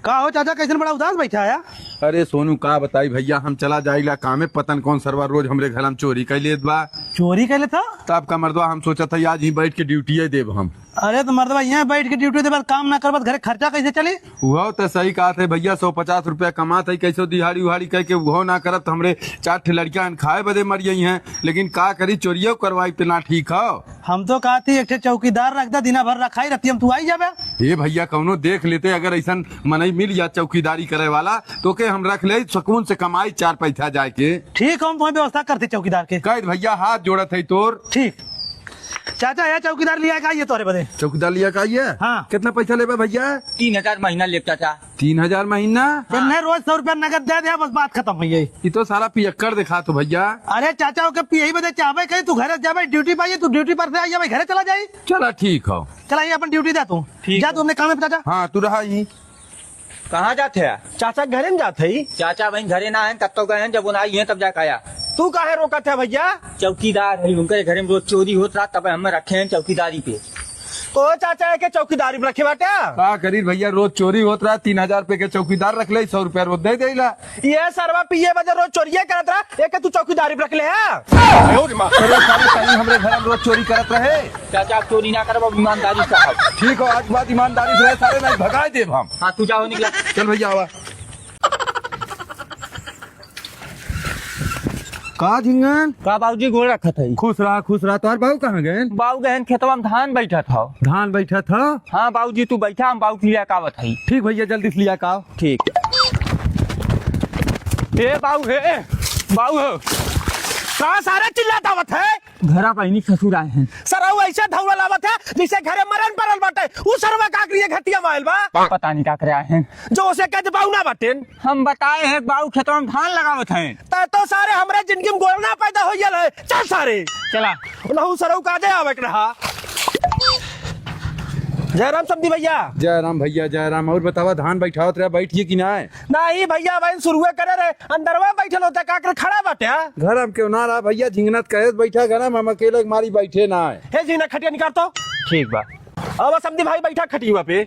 का हो चाचा, कैसे बड़ा उदास बैठा आया? अरे सोनू का बताई भैया, हम चला जाइला कामे, पतन कौन सरवा रोज हमरे घर हम चोरी कर लेत बा। चोरी कर लेता? तब का मर्दवा हम सोचा था आज ही बैठ के ड्यूटी देव हम। अरे तो मर्दवा यहाँ बैठ के ड्यूटी दे बाद काम ना कर, घरे खर्चा कैसे चले? वो तो सही कहा थे भैया, 150 रुपया कमात है, कैसे दिहाड़ी उहाड़ी कह के वो ना करत, हमरे 4 लड़कियां खाए बदे मर गई हैं। लेकिन का करी, चोरियो करवाई तो ना ठीक हो। हम तो कहा थी एक चौकीदार रख दा, दिना भर रखाई रहती, हम तू आई जाबे। ये भैया कौनो देख लेते, अगर ऐसा मनई मिल जा चौकीदारी करे वाला तो के हम रख ले, सुकून से कमाई 4 पैसा जाए के। ठीक, हम तुम्हें व्यवस्था करते चौकीदार के। कह भैया हाथ जोड़त है तोर। ठीक चाचा, यह चौकीदार लिया का ये तोरे बदे। चौकीदार लिया का ये? हाँ। कितना पैसा लेबा भैया? 3000 महीना लेता था। 3000 महीना? नहीं, रोज 100 रुपया नगद दे दे, बस बात खत्म हुई है। ये तो सारा पियक्कड़ दिखा तो भैया। अरे चाचा के पियही बदे चाहबे कहीं तू घरे जाबे ड्यूटी पाइए, तू ड्यूटी पर से आई जाबे, घरे चला जाई। चला ठीक हो, चला ये अपन ड्यूटी दे तू, ठीक जा है। तू अपने काम में चाचा। हाँ तू रहा ही। कहाँ जाते हैं? चाचा घरे में जाते ही। चाचा बहन घरे ना है, तब तो गए हैं, जब उन आई है तब जाकर आया। तू काहे रोका था भैया? चौकीदार है, उनके घरे में रोज चोरी होता रहा, तब हम रखे हैं चौकीदारी पे। तो चाचा है के चौकीदारी में रखे बाटे? का करी भैया, रोज चोरी होत रहा, 3000 रुपए के चौकीदार रख ले, 100 रुपया रोज दे देला। ये सरवा पिए बजे रोज चोरिये करत रहा, एक तू चौकीदारी पे रख ले है। अरे सारे सही हमरे घर में रोज चोरी करत रहे। चाचा आप चोरी ना करो, ईमानदारी से आओ। ठीक हो, आज बात ईमानदारी से रहे, सारे नहीं भगाए देव हम। हाँ तू जाओ, निकला। चल भैया आवा। का झिंगन? का बाबूजी गोड़ रखा था। खुश रहा खुश रहा। तुम्हारे बाबू कहाँ गए? बाबू गहन खेतवा में धान बैठा था। धान बैठा था? हाँ बाबूजी तू बैठा, हम बाबू लिया का बताई। ठीक भैया, जल्दी से लिया का। ठीक। हे बाबू, हे बाबू हो, कहा सारे चिल्लाता आवत है? घरा बहनी ससुर आए हैं। सरऊ ऐसा धौला लावत है जैसे घरे मरन पड़ल बाटे। उ सरवा का करिए घटिया माइल बा, पता नहीं क्या करे आए हैं। जो उसे कहते बाऊ ना बाटे। हम बताए हैं बाबू खेतवा में धान लगावत हैं। तो सारे हमरे जिंदगी में गोलना पैदा हो गया है। चल सारे चला। उनहु सरऊ का दे आवे के रहा। जयराम समधी भैया। जय राम भैया, जय राम। और बतावा, धान बैठावत रहा, बैठिए कि ना है? नहीं भैया, भाई शुरुए करे रे, अंदरवा बैठल होता का कर खड़ा बाटे। घर हम क्यों ना रहा भैया, झिंगनत कहे बैठा घर हम अकेले मारी बैठे ना है। हे जी ना खटिया निकाल तो। ठीक बा। अब समधी भाई बैठा खटिया पे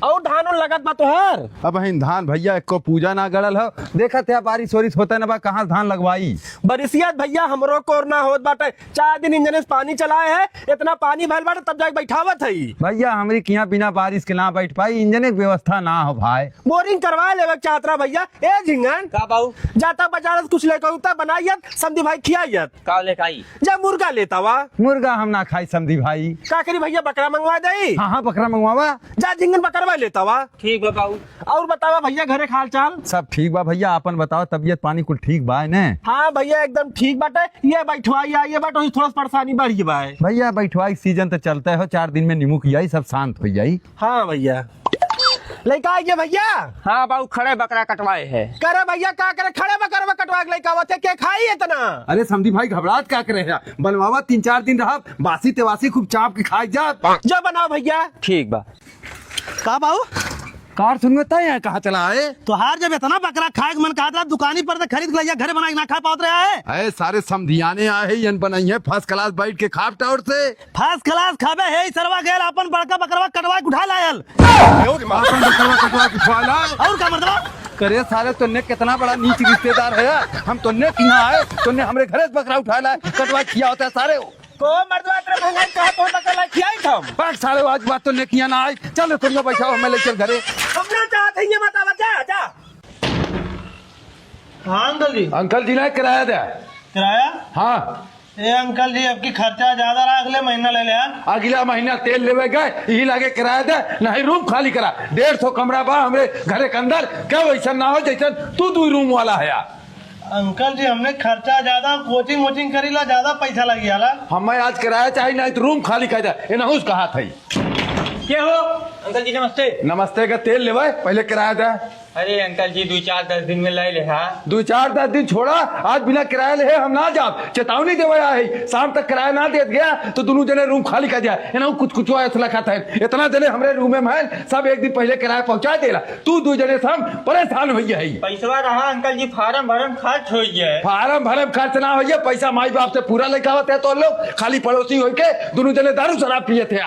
और धान उन लगत बा तोहार। अब हिन धान भैया एको पूजा ना गड़ल हो, देखा थे बारिश वारिश होता ना बा, कहाँ धान लगवाई। बरिसियत भैया हमरो कोरना होत बाटे। 4 दिन इंजन से पानी चलाए है, इतना पानी भइल बाटे तब जाके बैठावत है। भैया हमारी किया बिना बारिश के ना बैठ पाई, इंजन की व्यवस्था ना हो भाई। बोरिंग करवा लेवे चाहतरा भैया। ए झिंगन का बाबू? जाता बाजार से कुछ लेकर उता बनाइयत, समधी भाई खियाइयत। का लेकर आई? जा मुर्गा लेता वा। मुर्गा हम ना खाई समधी भाई। का करी भैया, बकरा मंगवा दे। हाँ हाँ बकरा मंगवावा। जा झिंगन बकरवा लेता वा। ठीक बा बाबू। और बतावा भैया, घरे हाल चाल सब ठीक बा भैया, अपन बताओ, तबियत पानी कुल ठीक बा ने? हाँ भैया एकदम ठीक बाटे। ये बैठवाई आई बट थोड़ा परेशानी बढ़ी बा। भैया बैठवाई सीजन तो चलता है, 4 दिन में नीमू की आई, सब शांत हो जाई। हाँ भैया लड़का आइए भैया। हाँ बाबू, खड़े बकरा कटवाए है। करे भैया का करे, खड़े बकरवा कटवा के लड़का आवत है, के खाई इतना? अरे समधी भाई घबराहट क्या करे है, बनवावा 3-4 दिन रहा, बासी तेवासी खूब चाप के खाई जा। जो बनाओ भैया। ठीक बा। का बाबू कार सुनता है कहाँ चला आए? तो हार जब इतना बकरा खाए मन कहा था, दुकानी पर से खरीद के लिया, घरे बना के ना खा पात रहा है। अरे सारे समधियाने आए हैं, यन बनाई है फर्स्ट क्लास बैठ के खाप टावर से। फर्स्ट क्लास खाबे है सरवा गेल, अपन बड़का बकरवा कटवा के उठा लायल। और का मतलब करे सारे, तुमने कितना बड़ा नीच रिश्तेदार है, हम तुमने यहाँ आए, तुमने हमरे घरे से बकरा उठा लाए, कटवा किया होता है सारे को मर्दवा तेरे भंगन कहा तो बकरा खियाई थम। पाक सारे आज बात तो ने किया ना आए। चलो तुम लोग बैठा, मैं लेकर घरे। हमने चाहते हैं ये बता बच्चा जा। हाँ अंकल जी। अंकल जी ने किराया दे। किराया? हाँ। ए अंकल जी, आपकी खर्चा ज्यादा रहा, अगले महीना ले ले। अगला महीना तेल लेवे गए, यही लागे किराया दे, नहीं रूम खाली करा। 150 कमरा बा हमरे घरे के अंदर, क्या वैसा ना हो जैसा तू 2 रूम वाला है। अंकल जी हमने खर्चा ज्यादा, कोचिंग वोचिंग करी ला, ज्यादा पैसा लग गया। हमें आज किराया चाहिए, नहीं तो रूम खाली कर दे। ये नहुस कहा था। क्या हो अंकल जी? नमस्ते। नमस्ते का तेल लेवे, पहले किराया दे। अरे अंकल जी 2-4-10 दिन में ले ले। हाँ 2-4-10 दिन छोड़ा, आज बिना किराया ले हम ना जा, चेतावनी देवे है, शाम तक किराया ना दे गया तो दोनों जने रूम खाली कर दिया। कुछ ऐसा खाता है, इतना जने हमरे रूम में सब एक दिन पहले किराया पहुंचा देला, तू 2 जने सब परेशान हो गया है। पैसा रहा अंकल जी, फार्म भरम खर्च हो गया। फार्म भरम खर्च ना हो, पैसा माई बाप से पूरा लेकर आवत है, तो लोग खाली पड़ोसी हो के दोनों जने दारू शराब पिए थे।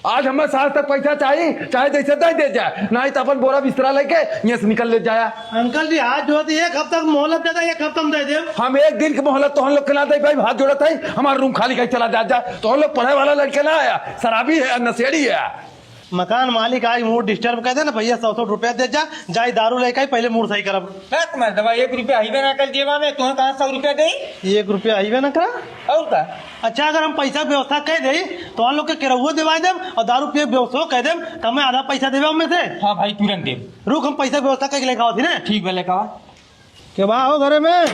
आज हमें साल तक पैसा चाहिए, चाहे जैसे दे जाए, नहीं तो अपन बोरा बिस्तरा लेके यहाँ से निकल ले जाया। अंकल जी हाथ जोड़ती एक हफ्ता मोहलत देता, एक हफ्ता में दे दे। हम एक दिन की मोहलत तो हम लोग के ना दे भाई, हाथ जोड़त है, हमारा रूम खाली कहीं चला जा तो हम लोग पढ़े वाला लड़के ना आया, शराबी है नशेड़ी है। मकान मालिक आज मूड डिस्टर्ब कर दे ना भैया, 100 रुपया दे जा, जाए दारू लेके आई, पहले मूड सही करब। तुम्हारे दवा 1 रुपया ही ना कर दिए मैं तुम्हें कहाँ 100 रुपया दे 1 रुपया आईवे ना करा और का। अच्छा अगर हम पैसा व्यवस्था कह दे तो हम लोग के केरहुआ दिवा देम और दारू पिए व्यवस्था कह देम तो हमें आधा पैसा देवे हम में से। हाँ भाई तुरंत दे। रुक हम पैसा व्यवस्था करके लेके आओ थी ना। ठीक भले कहा के बा हो घरे में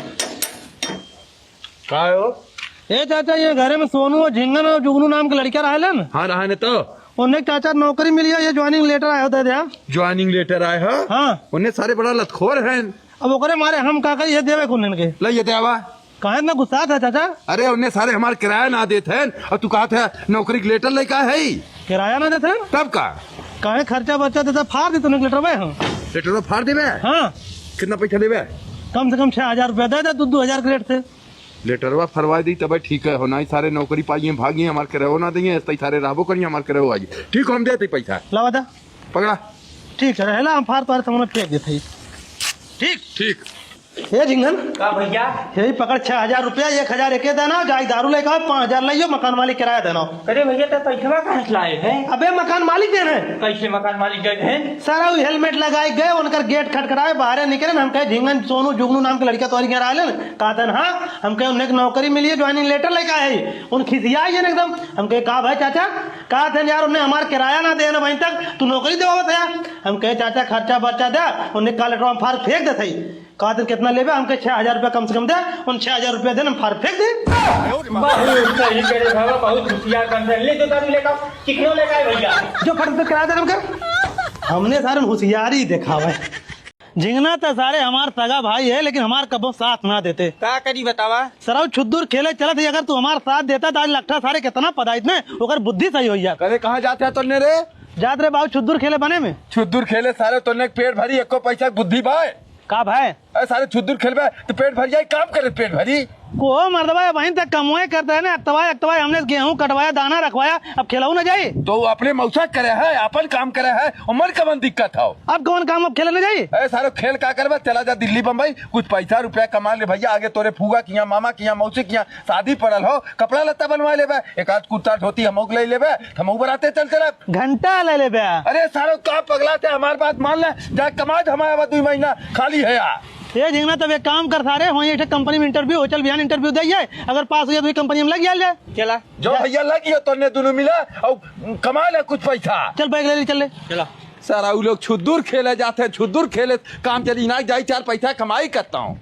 का हो? ए चाचा ये घरे में सोनू और झिंगन और जुगनू नाम के लड़का रहलन, हाँ रहा ने तो उन्हें चाचा नौकरी मिली है, ये ज्वाइनिंग लेटर आया होता है। ज्वाइनिंग लेटर आए हो? हाँ उन्हें सारे बड़ा लतखोर हैं। अब ओकरे मारे हम का कर ये देवे कुन के ले ये देवा। कहे ना गुस्सा था चाचा, अरे उन्हें सारे हमारे किराया ना देते हैं और तू कहा था नौकरी के लेटर लेकर है ही किराया ना देते तब का कहे खर्चा बर्चा देता फाड़ देते उन्हें लेटर में। हाँ लेटर फाड़ देवे। हाँ कितना पैसा देवे? कम से कम 6000 रुपया दे दे, 2000 के रेट से लेटरवा फरवा दी तब ठीक है, होना ही सारे नौकरी पाइए भागिए, हमारे करे ना देंगे सारे रहबो करिए, हमारे करे आइए ठीक हम देते पैसा। लावा दा पकड़ा ठीक है रहेला, हम फाड़ तुम्हारे सामने फेंक देते। ठीक ठीक। ये झिंगन का भैया यही पकड़ 6000 रुपया, 1000 एक देना, गाय दारू लेकर आओ, 5000 लाइयो, मकान मालिक किराया देना। अरे भैया तो पैसा कहाँ से लाए हैं? अबे मकान मालिक देना कैसे मकान मालिक गए हैं? सारा हेलमेट लगाए गए, उनकर गेट खटखटाए, बाहर निकले, हम कहे झिंगन सोनू जुगनू नाम के लड़का तोरी घर आए कहा था हाँ, हम कहे उन्हें नौकरी मिली है, ज्वाइनिंग लेटर लेकर आए, उन खिसिया एकदम। हम कहे कहा भाई चाचा, कहा था यार उन्हें हमारा किराया ना देना वहीं तक तू नौकरी देवा था। हम कहे चाचा खर्चा बर्चा दे, उन्हें का लेटर फाड़ फेंक देते। कहा था कितना लेबे? हम कहे 6000 रुपया कम से कम दे, उन 6000 रुपया देना फाड़ फेंक दे। बहुत सही करे बाबा, बहुत होशियार कंसर्न ले तो दारू लेकर कितनों लेकर आए भैया जो फट से किराया देना कर, हमने सारे होशियारी देखा है। झिंगना तो सारे हमार सगा भाई है, लेकिन हमार कबो साथ ना देते। का करी बतावा? सराव छुद्दूर खेले चलत है, अगर तू हमार साथ देता तो आज लट्ठा सारे कितना पदाइत में ओकर बुद्धि सही हो जा। करे कहाँ जाते हैं तोने रे? जात रे बाबू छुद्दूर खेले बने में। छुद्दूर खेले सारे तोने पेट भरी, एको पैसा बुद्धि भाई का भाई अरे सारे छुद्दूर खेलबे तो पेट भर जाए, काम करे पेट भरी को मर्दबा वहीं तक कमाए करता है ना, अक्तवाए हमने गेहूं कटवाया, दाना रखवाया, अब खिलाऊ ना जाए तो अपने मौसा करे है, अपन काम करे है, उम्र कवन दिक्कत हो? अब कौन काम अब खेले ना जाए? अरे सारे खेल का करबे, चला जा दिल्ली बम्बई, कुछ पैसा रुपया कमा ले भैया, आगे तोरे फूगा किया, मामा किया, मौसी किया, शादी पड़ल हो, कपड़ा लत्ता बनवा लेबे, एक आध कुर्ता धोती हम ले लेबे, हम बराते चल चल घंटा ले ले बे। अरे सारो का पगला थे, हमारी बात मान ले, जाए कमा हमारा 2 महीना खाली है यार। ये झिंगना तब एक काम कर सारे वहीं एक कंपनी में इंटरव्यू हो, चल बिहान इंटरव्यू दे जाए, अगर पास हो जाए तो कंपनी में लग जाए। चला जो भैया लगी तोने दोनों मिला और कमा ले कुछ पैसा। चल बैग ले चल ले चला सारा वो लोग छुद्दूर खेले जाते हैं, छुद्दूर खेले काम चली ना जाए, 4 पैसा कमाई करता हूँ।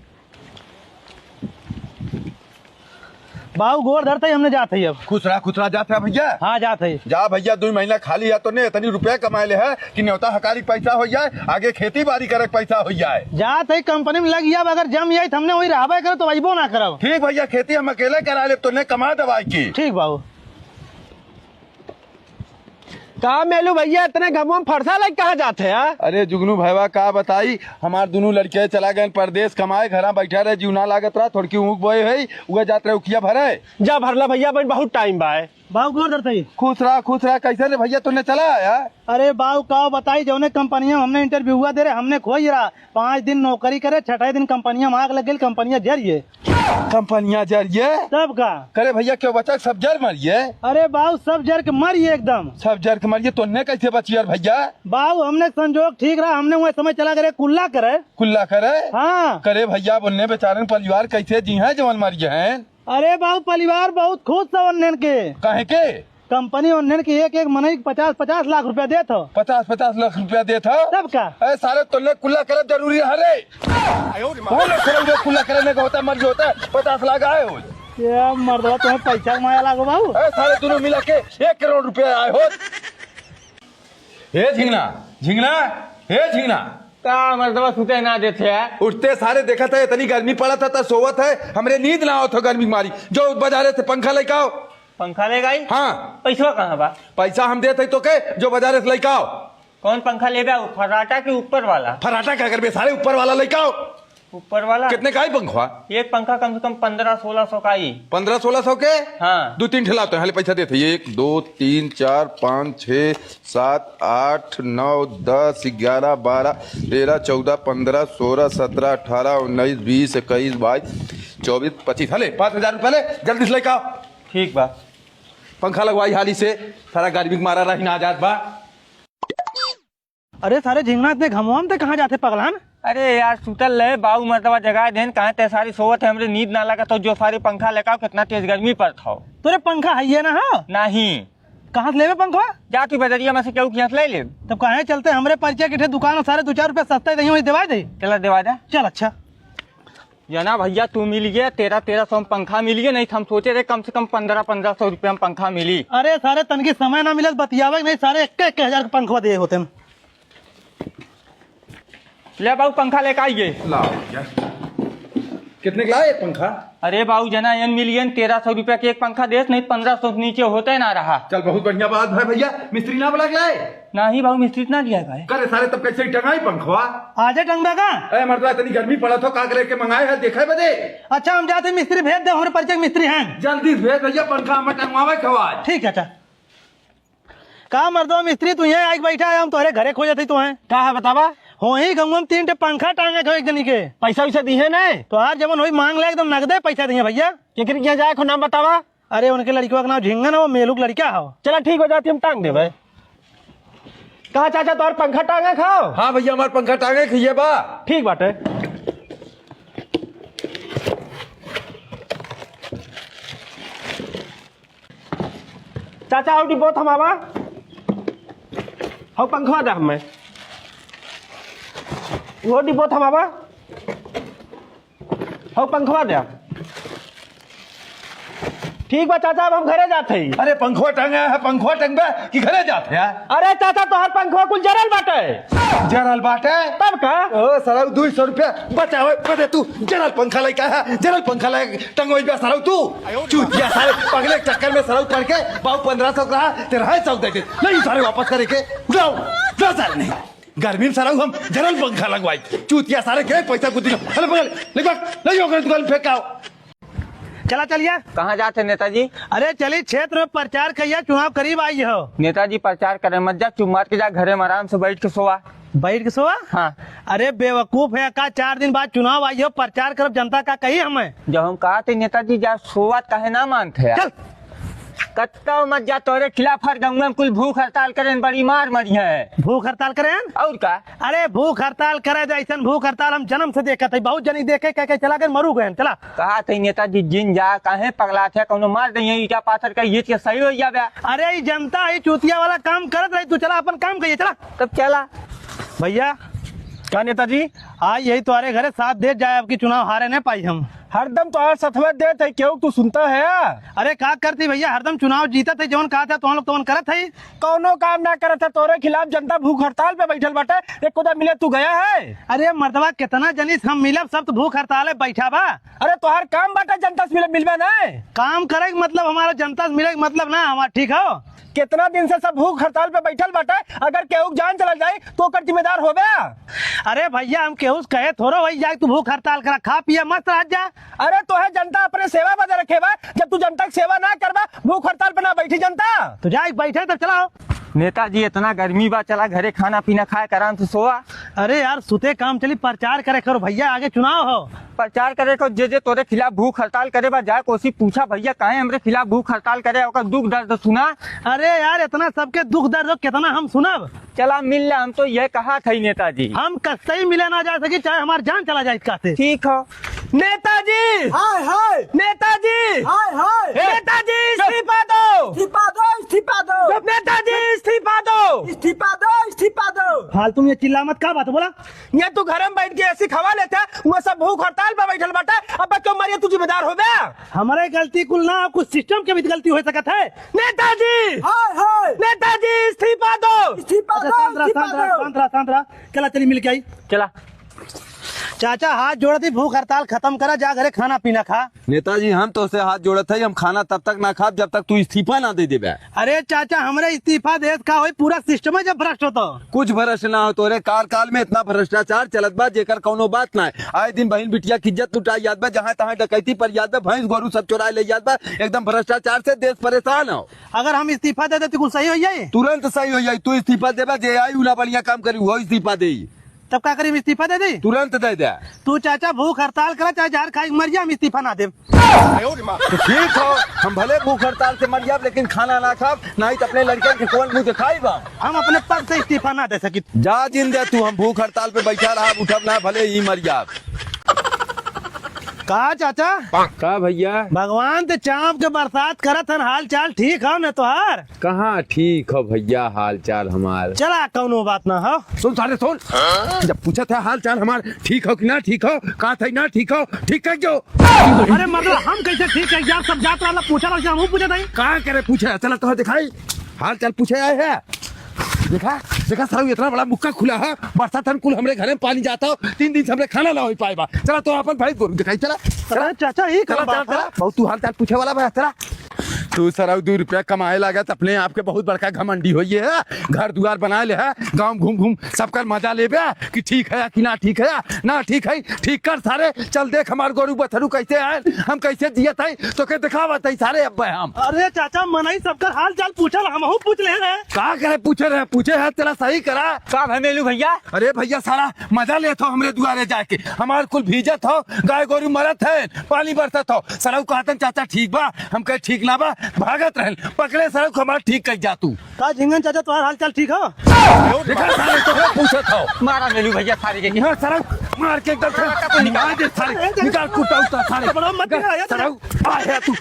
बाबू गोर धरते ही हमने जाते ही अब खुसरा जाते है भैया। हाँ जाते ही जा भैया 2 महीना खाली है तो ने इतनी रुपया कमा ले है कि न्योता हकारी पैसा हो जाए, आगे खेती बाड़ी करे पैसा हो जाए। जाते ही कंपनी में लग गया, अगर जम जाए हमने वही रहबे करो तो वहीबो ना करब। ठीक भैया, खेती हम अकेले करा ले तो ने कमा दवाई की। ठीक बाबू। कहा मेलू भैया इतने घमों में फरसा लग कहाँ जाते हैं? अरे जुगनू भैया का बताई, हमार दोनों लड़के चला गए परदेश कमाए, घर बैठा रहे, जीवना लागत रहा, थोड़ी ऊख बोए है, उगे जात रहे उखिया भरे। जा भरला भैया, बहुत टाइम बा है। बाबू गोर धरते ही खुश रहा कैसे रे भैया तूने चला आया? अरे बाबू का बताई जो कंपनियां हमने इंटरव्यू हुआ दे रहे, हमने खोई रहा 5 दिन नौकरी करे, 6ठे दिन कंपनियां आग लग गई, कंपनियां जरिए कंपनियां जरिए सब का। करे भैया क्यों बचा, सब जर मरिए? अरे बाबू सब जर के मरिए एकदम, सब जर के मरिए, तोने कैसे बची यार भैया? बाबू हमने संजोग ठीक रहा, हमने वही समय चला करे कुल्ला करे। हाँ करे भैया, बोलने बेचारे परिवार कैसे जी है जवन मर गए हैं? अरे बाबू परिवार बहुत खुश था उन्हें के, कहे के कंपनी उन्हें की एक मनई 50-50 लाख रुपया दे था। 50-50 लाख रुपया दे था तब का? अरे सारे तोने कुल्ला करे जरूरी है रे, कुल्ला करने का होता मर्जी होता है, 50 लाख आए हो ये मर्दवा तुम्हें पैसा कमाया लागो बाबू। सारे दोनों मिला के 1 करोड़ रुपया आए हो। हे झिंगना का मर्दवा सुते ना देते है? उठते सारे देखा था इतनी गर्मी पड़ा था सोवत है, हमरे नींद ना आवत हो गर्मी मारी, जो बाजारे से पंखा लेके आओ। पंखा ले गई? हाँ पैसा कहाँ बा? पैसा हम देते तो के जो बाजारे से लेके आओ। कौन पंखा ले गया? फराटा के ऊपर वाला? फराटा क्या करबे, सारे ऊपर वाला लेके आओ। ऊपर वाला कितने का ही पंखा? एक पंखा कम से कम 1500-1600 का ही। 1500-1600 के? हाँ। 2-3 ठेलाते हैं, पैसा देते 1 2 3 4 5 6 7 8 9 10 11 12 13 14 15 16 17 18 19 20 21 22 24 25 हले 5000 रुपये ले, जल्दी से लेकर आओ। ठीक बा। पंखा लगवाई हाली से, सारा गर्मी के मारा रही ना आजाद बा। अरे सारे झिंगना इतने घमवाम थे कहाँ जाते पगलान? अरे यार सुतल रहे बाबू मर्दवा जगह देन कहाँ ते सारी सोवत है, हमरे नींद ना लगा तो जो सारी पंखा लेकर कितना तेज गर्मी पर था। तोरे पंखा है ना? हो नहीं। कहाँ से लेवे पंखा? जा तू बदरिया में से क्यों यहाँ से ले ले। तब कहाँ चलते, हमरे परिचय के दुकान और सारे 2-4 रुपए सस्ते दही वही दिवा दे। चला देवा दे। चल अच्छा। जना भैया तू मिल गया 1300 में पंखा मिल गया, नहीं तो हम सोचे रहे कम से कम 1500 रुपया में पंखा मिली। अरे सारे तन की समय ना मिले बतियावे नहीं, सारे 1,000 का पंखवा दिए होते। ले बाबू पंखा लेकर आइए। कितने का लाए पंखा? अरे बाबू जना एन मिलियन 1300 रुपया के एक पंखा देश, नहीं 1500 से नीचे होते ना रहा। चल बहुत बढ़िया बात है भैया, मिस्त्री ना बुला के लाए? नहीं बाबू मिस्त्री ना दिया भाई। करे सारे तब कैसे टंगाई पंखवा? आजे टंगदा का? अरे मर्दवा इतनी गर्मी पड़ा था, का करे के मंगाए है देखा बदे? अच्छा हम जाते मिस्त्री भेज दे, हमारे परिचय मिस्त्री हैं। जल्दी से भेज भैया, पंखा हम टंगवावे खवा। ठीक है। अच्छा का मर्दवा मिस्त्री तू यहाँ आके बैठा है, हम तुम्हारे घरे खो जाते तू हैं। क्या है बतावा? हो ही गंगम 3 टे पंखा टांगे खो एक जनी के। पैसा वैसा दिए ना? तो हर जब वही मांग ले एकदम नगदे पैसा दिए भैया। केकरी यहाँ जाए खो नाम बतावा? अरे उनके लड़कियों का नाम झिंगन है, वो मेलू का लड़का हो। चला ठीक हो जाती, हम टांग देवे। कहा चाचा तोहर पंखा टांगे खाओ? हाँ भैया हमारे पंखा टांगे खिए बा। ठीक बाटे। चाचा हो डिब्बो थमावा, हो पंखवा दे हमें, वो डिब्बो थमावा, हो पंखवा दे। ठीक बा चाचा, अब हम घरे जाते ही। अरे पंखवा टांगे है, पंखवा टंगबे कि घरे जाते हैं? अरे चाचा तोहर पंखवा कुल जरल बाटे। जरल बाटे? तब का? ओ साला 200 रुपया बचावे बदे तू जरल पंखा लेके आया, जरल पंखा ले टंगोई बे साला तू। चूतिया साले पगले चक्कर में साला पड़ के बाबू 1500 का तेरा है 100 दे दे। नहीं सारे वापस करे के जाओ जा सारे नहीं। गर्मी में सारा हम जरल पंखा लगवाई, चूतिया सारे के पैसा कुछ दिलो। अरे पगल ले जाओ दुकान फेंकाओ। चला चलिए। कहाँ जाते नेताजी? अरे चलिए क्षेत्र में प्रचार करिए, चुनाव करीब आई हो। नेताजी प्रचार करे मत जा, चुप मार के जा, घरे में आराम से बैठ के सोवा। बैठ के सोवा? हाँ। अरे बेवकूफ है का, 4 दिन बाद चुनाव आई हो, प्रचार करब जनता का कही हमें। जब हम कहा थे नेताजी जा सोवा कहे ना मानते हैं। चल कत्ता मत जा, तोरे खिलाफ हर गंगा में कुल भूख हड़ताल करें, बड़ी मार मरी है। भूख हड़ताल करें? और का? अरे भूख हड़ताल करे जैसे भूख हड़ताल हम जन्म से देखा थे, बहुत जनी देखे कह के चला गए मरू गए। चला कहा थे नेताजी जिन जा कहे पगला थे, कोनो मार दे ईटा पाथर का ये सही हो जावे। अरे ये जनता ही चूतिया वाला काम करत रही, तू चला अपन काम करिए। चला तब चला भैया। क्या नेताजी? आज यही तुम्हारे घरे साथ दे जाए, अब की चुनाव हारे नहीं पाई हम। हरदम तो सथवा देते है, क्यों तू सुनता है? अरे का करती भैया, हरदम चुनाव जीता थे, जौन कहा था तो लोग तो करत है। कौनो काम ना करत है, तोरे खिलाफ जनता भूख हड़ताल पे बैठल बाटे। एक खुदा मिले तू गया है? अरे मर्दवा कितना जनिस हम मिलब, सब तो भूख हड़ताल है बैठा बा। अरे तोहर काम बाटे जनता से मिलबे ना? काम करे मतलब हमारा जनता से मिले मतलब ना हमारा, ठीक हो? कितना दिन से सब भूख हड़ताल पे बैठल बाटे, अगर केहू जान चला जाए तो ओकर जिम्मेदार होबे? अरे भैया हम केहू कहे थोड़ो वही जाए, तू भूख हड़ताल करा, खा पिया मस्त रह जा। अरे तो है जनता अपने सेवा बदे रखे बा, जब तू जनता की सेवा ना करबा भूख हड़ताल पे ना बैठी जनता। तो जाए बैठे तब चलाओ। नेताजी इतना गर्मी बा, चला घरे खाना पीना खाए आराम से सोवा। अरे यार सुते काम चली, प्रचार करे करो भैया, आगे चुनाव हो। प्रचार करे को जे तोरे खिलाफ भूख हड़ताल करे बा जाए कोसी पूछा भैया काहे हमरे खिलाफ भूख हड़ताल करे, ओकर दुख दर्द सुना। अरे यार इतना सबके दुख दर्द कितना हम सुनब। चला मिल ले, हम तो यह कहा था नेताजी। हम कस्से ही मिले ना जा सके, चाहे हमारी जान चला जाए इसका से। ठीक हो नेताजी। हाय हाय नेताजी। हाय हाय नेताजी इस्तीफा दो। इस्तीफा दो इस्तीफा दो नेताजी इस्तीफा दो। इस्तीफा दो इस्तीफा दो। फालतू में चिल्ला मत, का बात बोला? ये तू घर में बैठ के ऐसी खवा लेता, वो सब भूख हड़ताल पे बैठल बाटे, अब क्यों मारिए तू जिम्मेदार हो गया? हमारे गलती कुल ना, कुछ सिस्टम के भी गलती हो सकता है। नेताजी। हाय हाय नेताजी इस्तीफा दो। इस्तीफा अच्छा दो शांत रहा, इस्तीफा शांत रहा, दो। शांत रहा, शांत रहा। चला चली मिल के आई। चला चाचा हाथ जोड़ती, भूख हड़ताल खत्म करा, जा घरे खाना पीना खा। नेताजी हम तो से हाथ जोड़त है, हम खाना तब तक ना खाब जब तक तू इस्तीफा ना दे देबे। अरे चाचा हमरे इस्तीफा देश का होई, पूरा सिस्टम है जब भ्रष्ट होता। कुछ भ्रष्ट ना हो, तोरे कार्यकाल में इतना भ्रष्टाचार चलत बा जेकर कौनो बात ना है। आए दिन बहन बिटिया की इज्जत लुटाई जात बा, जहाँ तहाँ डकैती पर जात बा, भैंस गोरू सब चुराए ले जात बा। एकदम भ्रष्टाचार से देश परेशान हो। अगर हम इस्तीफा दे देते कुछ सही हो जाए? तुरंत सही हो जाये। तू इस्तीफा देबा, जे आई उला बढ़िया काम करी वो इस्तीफा दे। तब क्या करीब इस्तीफा दे दे? तुरंत दे दे। तू चाचा भूख हड़ताल करा, चाहे जहर खाई मर जा, हम इस्तीफा ना दे। तो ठीक हो, हम भले भूख हड़ताल से मर जाब लेकिन खाना ना खाब, नहीं तो अपने लड़के के कौन मुँह दिखाई बा। हम अपने पद से इस्तीफा ना दे सकी। जा जिन दे तू, हम भूख हड़ताल पे बैठा रहा, उठब ना, भले ही मर जाब। कहा चाचा? का भैया? भगवान ते चाँप के बरसात करत हन, हाल चाल ठीक हो न तोहार? कहाँ ठीक हो भैया हाल चाल हमार। चला कौनो बात ना हो। सुन सारे सुन, जब पूछा था हाल चाल हमार ठीक हो कि ना ठीक हो, कहा था ना ठीक हो, ठीक कर जो। अरे मतलब हम कैसे ठीक है यार, सब जात वाला पूछा रहा, हम पूछा था। कहा करे पूछा, चला तो दिखाई हाल चाल पूछे आए है। देखा देखा साहब इतना बड़ा मुक्का खुला है, बरसात अनुकूल हमरे घर में पानी जाता हो, 3 दिन से हमरे खाना ना हो पाएगा। चला तो अपन भाई गोरू दिखाई। चला अरे चाचा ये चला चला चला, बहुत तू हाल चाल पूछे वाला भाई। चला तू सराव 2 रुपया कमाए लागत, अपने आप के बहुत बड़का घमंडी हो ये है, घर दुआर बनाए ले है, गांव घूम घूम सबका मजा ले कि ठीक है कि ना ठीक है, ना ठीक है ठीक कर सारे। चल देख हमार गोरू बथरू कैसे है, हम कैसे जियत है, तो के दिखावत है सारे अब हम। अरे चाचा मनाई सबका हाल चाल पूछल, हम पूछ ले रहे। का करे पूछे है, तेरा सही करा। का भाई मेलू भैया? अरे भैया सारा मजा लेत हो हमरे दुआरे जाके, हमार कुल भीजत हो, गाय गोरू मरत है, पानी बरसत हो। सराव कहतन चाचा ठीक बा, हम कहे ठीक ना बा, भागत रहन पकड़े सड़क हमारा ठीक कर जा। तू का झिंगन चाचा तुम्हारा हाल चाल ठीक हो? देखा सारे तो पूछत हो। मारा मेलू भैया सारे के। यहाँ सड़क मार के एकदम से निकाल दे सारे, निकाल कुटा उता सारे। बड़ा मत दिखाया सड़क आया तू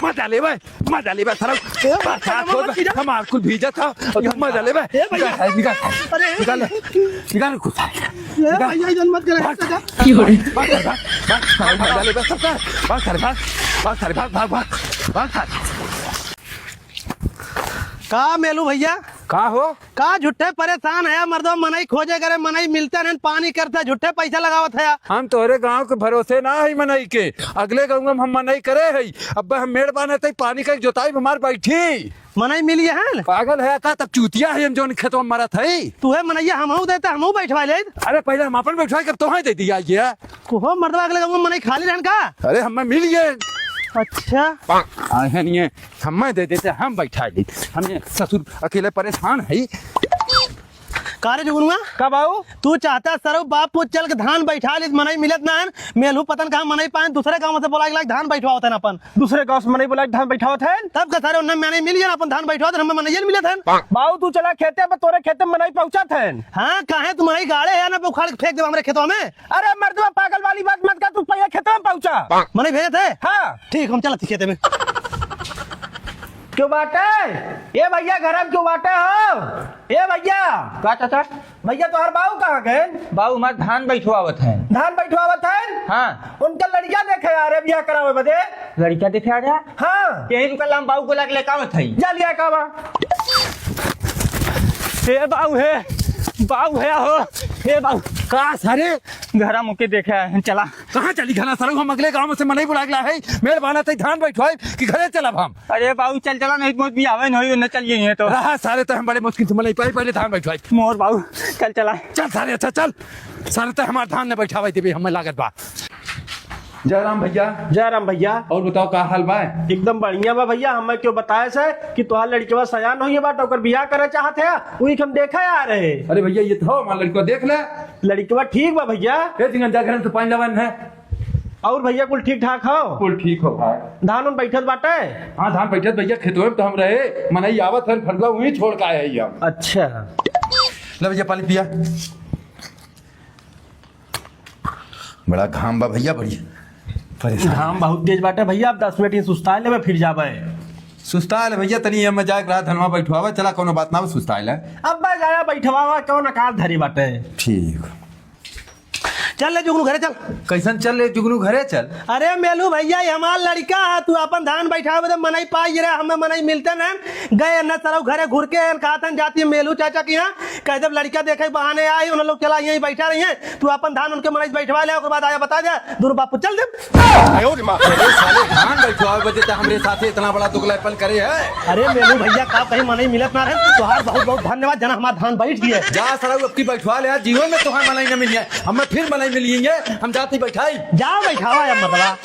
मजा ले भाई, मजा ले भाई सड़क बरसात हो, हमार कुल भीजत हो, मजा ले भाई। निकाल निकाल निकाल कुछ भैया जन मत करे चाचा। मजा ले भाई सबका, भाग सारे भाग सारे भाग भाग। का मेलू भैया का हो? का झुट्ठे परेशान है मर्दों, मनई खोजे करे, मनई मिलते नहीं, पानी करता, झुट्ठे पैसा लगावत है। हम तोरे गांव के भरोसे ना है मनई के, अगले गाँव में हम मनई करे है। अब हम मेड़ बांधे थे, पानी का जोताई हमार बैठी मनई मिली है। पागल है का, तब चूतिया है हम जो खेतों में मरत है। तू है मनैया हमहू देते, हमहू बैठवा ले। अरे पहले हम अपन बैठवा कर तो दे दिया ये। हो मर्दवा अगले गाँव में मनई खाली रहन का? अरे हमें मिल गए। अच्छा आए नहीं हमें दे देते, हम बैठा ली, हमें ससुर अकेले परेशान है। कारे जुगनुआ कब आओ? तू चाहता सरव बाप पूछ चल के धान बैठा ली, मनई मिलत ना है, मेलू पतन कहा मनई पाए, दूसरे गाँव से बोला के धान बैठवा होता है अपन। दूसरे गांव से मनई बोला धान बैठावत है, तब का सारे उन्हें मनई मिल गया अपन धान बैठवा, हमें मनई मिलत है। बाऊ तू चला खेते पर, तोरे खेते में मनई पहुंचत है। हाँ कहे तुम्हारी गाड़े है ना, उखाड़ के फेंक दे हमारे खेतों में। अरे मर्दवा पागल वाली बात मत कर, तू पहले खेते में पहुंचा। मनई भेजे थे? हाँ ठीक हम चलते खेते में। क्यों बाटे ये भैया घर में क्यों बाटे हो? ये भैया का चाचा? भैया तोहर बाऊ कहाँ गए? बाबू हमार धान बैठवावत है। धान बैठवावत है? हाँ उनका लड़किया देखे आ रहे बिया करावे बदे। लड़का देखे आ गया, हाँ यही रुकल हम बाबू को लग लेके आवत है। जा लिया कावा। हे बाबू है, बाबू है हो, हे बाबू का सारे घरा मुके देखे आए हैं, चला। कहाँ चली घना सर, हम अगले गाँव से मनई बुला है, मेड़ बाना थे धान बैठवाए कि घरे चला हम। अरे बाबू चल चला, नहीं तो भी आवे नहीं न चलिए ये तो। रहा सारे तो हम बड़े मुश्किल से मनई पाई, पहले धान बैठवाए। मोर बाबू चल चला। चल सारे अच्छा चल, सारे तो हमारे धान ने बैठावे थे हमें लागत बा। जय राम भैया। जय राम भैया। और बताओ का हाल बा? एकदम बढ़िया बा भैया। हमें क्यों बताए से कि तुहार लड़किया सयान हुई बात, ओकर बियाह करे चाहते हैं, वही हम देखा आ रहे। अरे भैया ये तो हमारे लड़को देख ले, लड़किया ठीक बा भैया। घर से पानी लवन है। और भैया कुल ठीक ठाक हो? कुल ठीक हो भाई। धान उन बैठत बाटे? हाँ धान बैठत भैया, खेतों में तो हम रहे, मनई आवत है, फरला वहीं छोड़ के आया ही हम। अच्छा ले भैया पानी पिया। बड़ा घाम बा भैया, बढ़िया घाम बहुत तेज बाटे भैया। अब 10 मिनट ही सुस्ता ले फिर जाबे। सुस्ता है भैया, तनी ये मजाक रहा धनवा बैठवावा, चला कोनो बात ना सुस्ता है। अब बा जाया बैठवा कौन अकाल धरी बाटे। ठीक चल ले जुगनू घरे चल। कैसन चल ले जुगनू घरे चल। अरे मेलू भैया ये हमार लड़का है, तू अपन धान बैठा तो मनई पाई रे, हमें मनई मिलते न गए न तरफ घरे घुर के कहतन जाती है मेलू चाचा की यहाँ कह जब लड़का देखे बहाने आई उन लोग चला यहीं बैठा रही है, तू अपन धान उनके मनई बैठवा ले, उसके बाद आया बता दे दूर बापू चल दे। अरे साले धान बैठवावे बजे तो हमरे साथे इतना बड़ा दुगलापन करे है। अरे मेलू भैया का कहीं मनई मिलत ना रहे, तुहार बहुत बहुत धन्यवाद जना हमारा धान बैठ गया। जा साला अब की बैठवा ले, जीवन में तुहार मलाई न मिली है, हमें फिर मलाई मिली है, हम जाते बैठाई। जा बैठावा या मतवा।